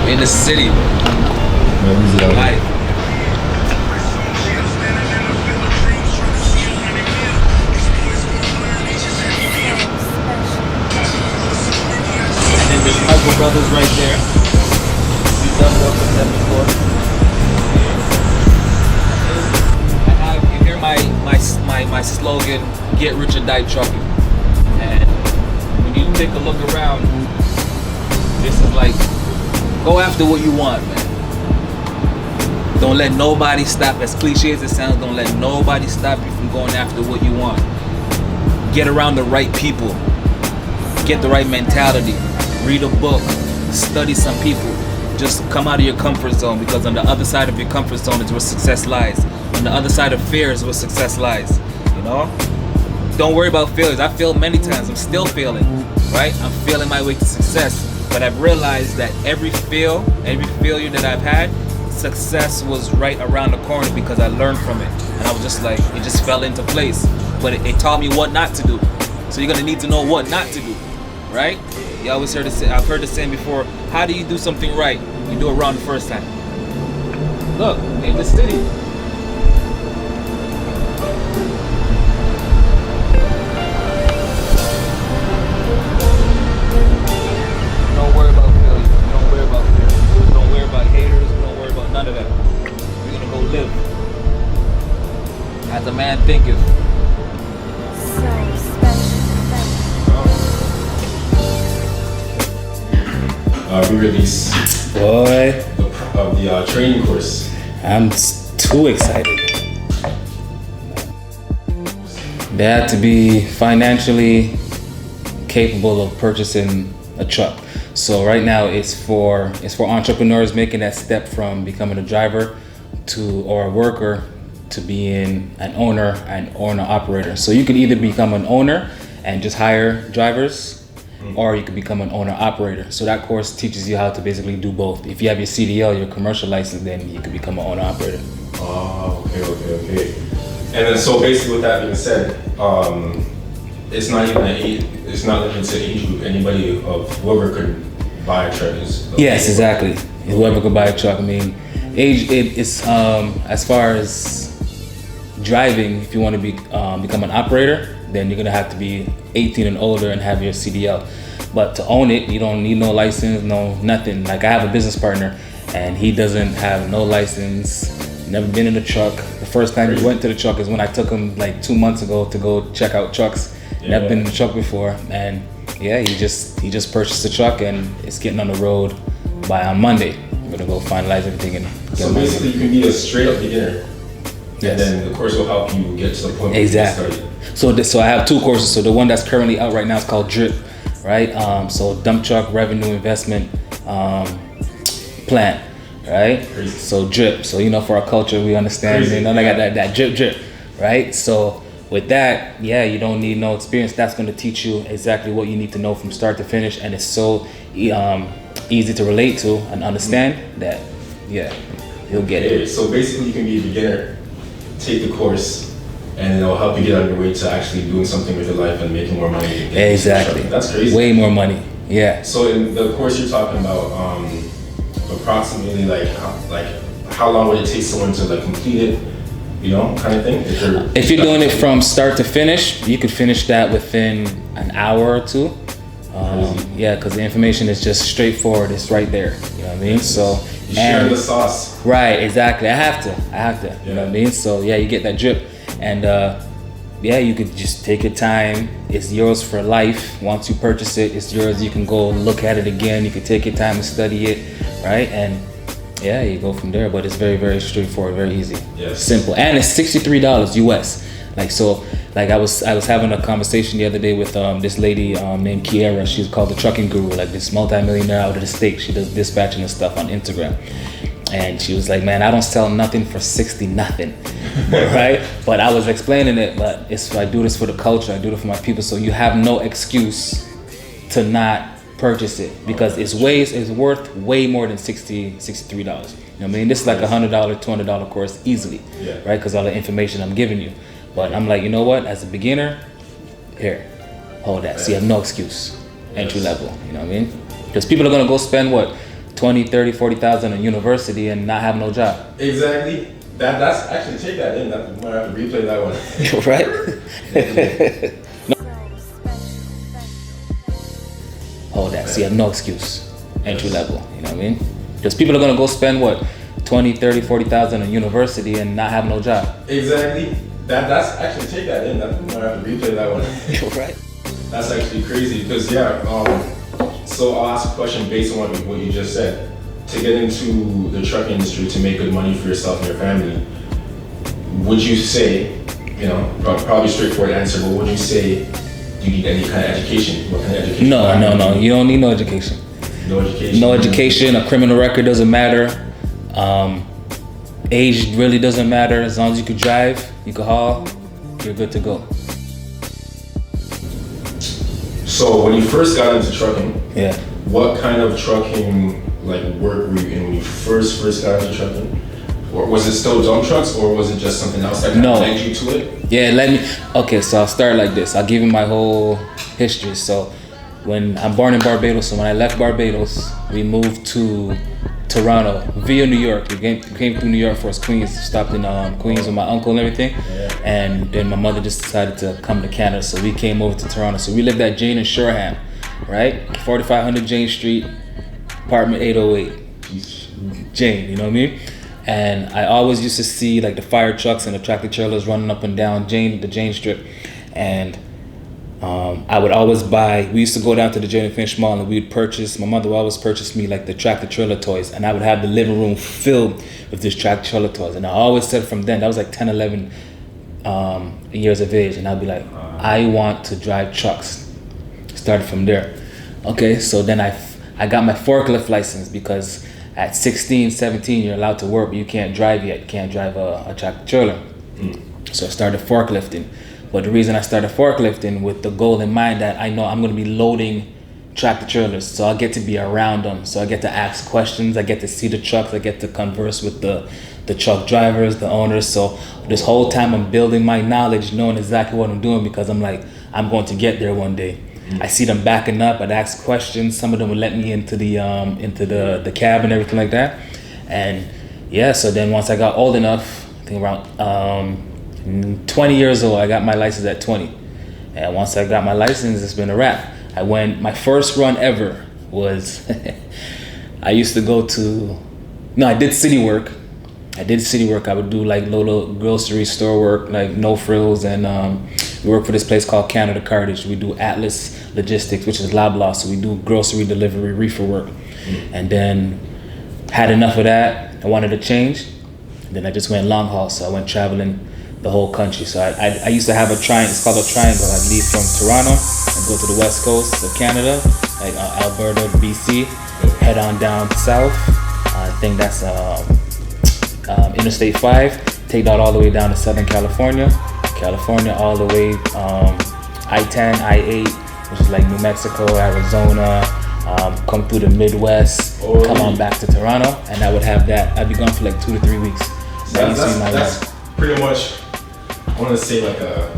in the city. Life. And then there's Michael Brothers right there. We've done work with them before. I have, you hear my slogan, get rich or die trucking. And when you take a look around, this is like, go after what you want, man. Don't let nobody stop, as cliche as it sounds, don't let nobody stop you from going after what you want. Get around the right people. Get the right mentality. Read a book. Study some people. Just come out of your comfort zone, because on the other side of your comfort zone is where success lies. On the other side of fear is where success lies. You know? Don't worry about failures. I failed many times. I'm still failing, right? I'm failing my way to success. But I've realized that every failure that I've had, success was right around the corner, because I learned from it. And I was just like, it just fell into place. But it taught me what not to do. So you're gonna need to know what not to do, right? You always heard I've heard the saying before, how do you do something right? You do it wrong the first time. Look, in the city. Don't worry about failure. Don't worry about fear. Don't worry about haters. Don't worry about none of that. You're gonna go live. As a man thinketh. So special. Re-release Boy, of the training course. I'm too excited. They have to be financially capable of purchasing a truck. So right now it's for entrepreneurs making that step from becoming a driver or a worker to being an owner and owner-operator. So you can either become an owner and just hire drivers, or you can become an owner-operator. So that course teaches you how to basically do both. If you have your CDL, your commercial license, then you can become an owner-operator. Oh, okay. And then so basically with that being said, it's not limited to age group. Anybody of whoever could buy a truck is. Yes, exactly. Whoever could buy a truck. I mean, age it's as far as driving. If you want to become an operator, then you're gonna have to be 18 and older and have your CDL. But to own it, you don't need no license, no nothing. Like I have a business partner, and he doesn't have no license. Never been in a truck. The first time he went to the truck is when I took him like 2 months ago to go check out trucks. Never been in a truck before, and yeah, he just purchased a truck and it's getting on the road on Monday. I'm gonna go finalize everything and get so basically you can be a straight up beginner. Yes. And then the course will help you get to the point where exactly. you start. So I have two courses. So the one that's currently out right now is called DRIP, right? So dump truck revenue investment plan, right? Crazy. So DRIP. So for our culture, we understand. Crazy. They got that drip, right? So with that, you don't need no experience. That's going to teach you exactly what you need to know from start to finish, and it's so easy to relate to and understand that you'll get it. So basically, you can be a beginner, take the course, and it'll help you get on your way to actually doing something with your life and making more money. Exactly. That's crazy. Way more money. Yeah. So in the course you're talking about, approximately how long would it take someone to complete it? Kind of thing. If you're doing it from start to finish, you could finish that within an hour or two. Because the information is just straightforward. It's right there. You know what I mean? So you share the sauce. Right. Exactly. I have to. You know what I mean? So you get that drip, and you could just take your time. It's yours for life. Once you purchase it, it's yours. You can go look at it again. You can take your time and study it, right? And you go from there. But it's very, very straightforward, very easy, simple, and it's $63 US. I was having a conversation the other day with this lady named Kiera. She's called the Trucking Guru, this multi-millionaire out of the state. She does dispatching and stuff on Instagram. And she was like, man, I don't sell nothing for 60 nothing, right? But I was explaining it, but I do this for the culture. I do it for my people. So you have no excuse to not purchase it, because it's worth way more than $63. You know what I mean? This is like $100, $200 course easily, right? Because all the information I'm giving you. But I'm like, you know what? As a beginner, here, hold that. So you have no excuse. Entry level, you know what I mean? Because people are gonna go spend what? 20, 30, 40,000 at university and not have no job. Exactly. That's actually take that in. That might have to replay that one. Right? So special. Oh, that. So you have no excuse. Entry level. You know what I mean? Because people are going to go spend what? 20, 30, 40,000 at university and not have no job. Exactly. That's actually take that in. That might have to replay that one. Right? That's actually crazy because so I'll ask a question based on what you just said. To get into the trucking industry to make good money for yourself and your family, would you say, probably straightforward answer, but would you say you need any kind of education? What kind of education? No. You don't need no education. No education. No education. A criminal record doesn't matter. Age really doesn't matter. As long as you could drive, you could haul, you're good to go. So when you first got into trucking, Yeah. what kind of trucking work were you in when you first got into trucking? Or was it still dump trucks, or was it just something else that kind of led you to it? Yeah, okay, so I'll start like this. I'll give you my whole history. So when I'm born in Barbados, so when I left Barbados, we moved to Toronto via New York. We came through New York first, Queens, stopped in Queens with my uncle and everything. Yeah. And then my mother just decided to come to Canada, so we came over to Toronto. So we lived at Jane and Shoreham, right? 4500 Jane Street, apartment 808. Jane, you know what I mean? And I always used to see like the fire trucks and the tractor trailers running up and down the Jane Strip. And I would always buy, we used to go down to the Jane and Finch Mall and we'd purchase, my mother would always purchase me like the tractor trailer toys, and I would have the living room filled with this tractor trailer toys. And I always said from then, that was like 10, 11 years of age, and I'd be like, I want to drive trucks. Started from there. Okay, so then I got my forklift license because at 16, 17, you're allowed to work, but you can't drive yet. You can't drive a tractor trailer. So I started forklifting. But the reason I started forklifting with the goal in mind that I know I'm going to be loading tractor trailers, so I get to be around them. So I get to ask questions, I get to see the trucks, I get to converse with the truck drivers, the owners. So this whole time I'm building my knowledge, knowing exactly what I'm doing, because I'm like, I'm going to get there one day. I see them backing up, I'd ask questions. Some of them would let me into the cab and everything like that. And yeah, so then once I got old enough, I think around 20 years old, I got my license at 20. And once I got my license, it's been a wrap. My first run ever was, I used to go to, I did city work. I would do like little grocery store work, like no frills, and we work for this place called Canada Cartage. We do Atlas Logistics, which is Loblaw, so we do grocery delivery, reefer work. And then had enough of that. I wanted to change. Then I just went long haul, so I went traveling the whole country. So I used to have a triangle. It's called a triangle. I'd leave from Toronto and go to the west coast of Canada, like Alberta, BC, head on down south. I think that's Interstate 5. Take that all the way down to Southern California all the way I-10, I-8, which is like New Mexico, Arizona, come through the Midwest, come on back to Toronto, and I would have that. I'd be gone for like 2 to 3 weeks. That's pretty much, I want to say like a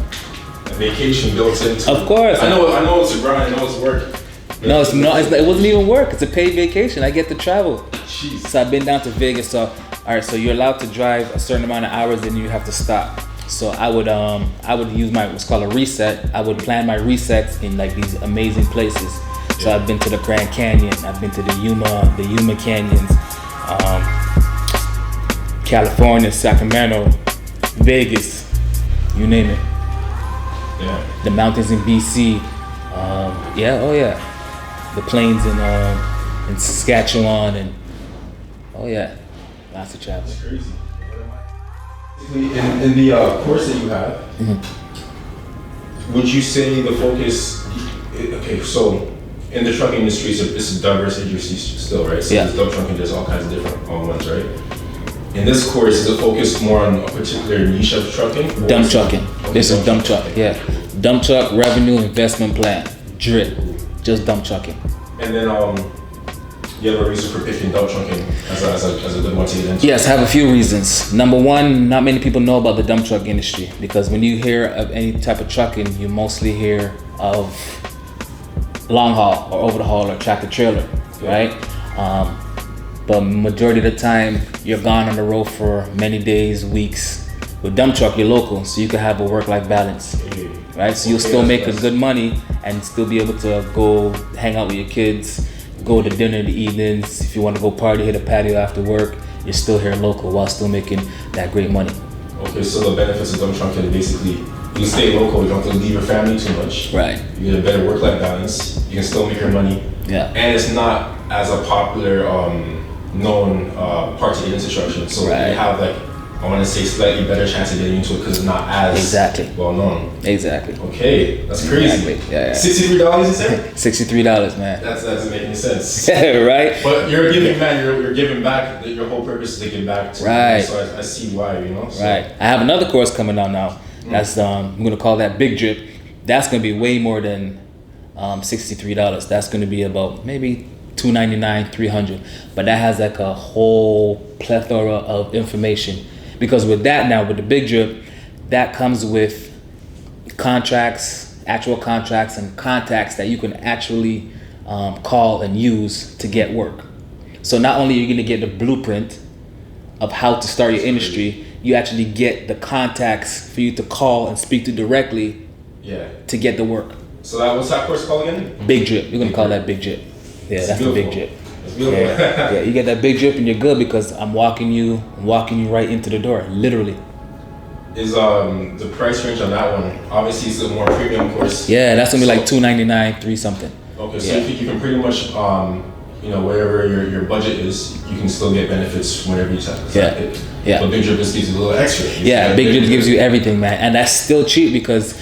vacation built into. Of course. I know it's a grind. I know it's work. No, it's not. It wasn't even work. It's a paid vacation. I get to travel. Jeez. So I've been down to Vegas. So all right. So you're allowed to drive a certain amount of hours, then you have to stop. So I would use what's called a reset. I would plan my resets in like these amazing places. So I've been to the Grand Canyon. I've been to the Yuma Canyons, California, Sacramento, Vegas, you name it. Yeah. The mountains in BC. The plains in Saskatchewan, and lots of travel. That's crazy. In the course that you have, would you say the focus? Okay, so in the trucking industry, it's a diverse industry still, right? So there's dump trucking, there's all kinds of different ones, right? In this course, is it focused more on a particular niche of trucking? Dump trucking. This is dump truck. Yeah, dump truck revenue investment plan. DRIP. Just dump trucking. And then you have a reason for picking dump trucking as a good one to get into? Yes, I have a few reasons. Number one, not many people know about the dump truck industry, because when you hear of any type of trucking, you mostly hear of long haul or over the haul or tractor trailer, right? but majority of the time you're gone on the road for many days, weeks. With dump truck, you're local, so you can have a work-life balance, right? So you'll still make a good money and still be able to go hang out with your kids, go to dinner in the evenings. If you want to go party, hit a patio after work, you're still here local while still making that great money. Okay, so the benefits of dump trucking is basically you stay local, you don't have to leave your family too much. Right. You get a better work-life balance. You can still make your money. Yeah. And it's not as a popular, known part to get into construction. So Right. you have like, I want to say slightly better chance of getting into it because it's not as Exactly. well known. Exactly. Okay, that's crazy. Exactly. Yeah. $63 you said? $63, man. That doesn't make any sense. Right? But you're a giving man. You're giving back. Your whole purpose is to give back to Right. people. So I see why. You know. So. Right. I have another course coming out now. That's I'm gonna call that Big Drip. That's gonna be way more than $63. That's gonna be about maybe $299, $300. But that has like a whole plethora of information. Because with that now, with the Big Drip, that comes with contracts, actual contracts and contacts that you can actually call and use to get work. So not only are you gonna get the blueprint of how to start your industry, you actually get the contacts for you to call and speak to directly to get the work. So what's that course called again? Big Drip. You're gonna call that Big Drip. Yeah, that's the Big Drip. It's beautiful. Yeah, you get that Big Drip and you're good because I'm walking you right into the door, literally. Is the price range on that one? Obviously, it's a more premium course. Yeah, that's gonna be like $299, $3 something. Okay, so you can pretty much wherever your budget is, you can still get benefits whenever you tap. Yeah. But Big Drip just gives you a little extra. Big Drip gives you everything, man, and that's still cheap because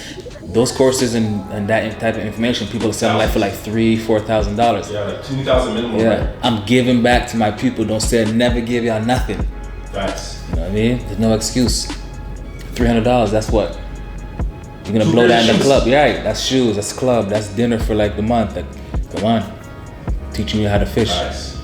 those courses and that type of information, people are selling like for like $3,000-$4,000. Yeah, like $2,000 minimum. Yeah, Right? I'm giving back to my people. Don't say I never give y'all nothing. Facts. You know what I mean? There's no excuse. $300. That's what you're gonna blow that in the shoes. club. Yeah, right. That's shoes. That's club. That's dinner for like the month. Like, come on, teaching you how to fish. Facts.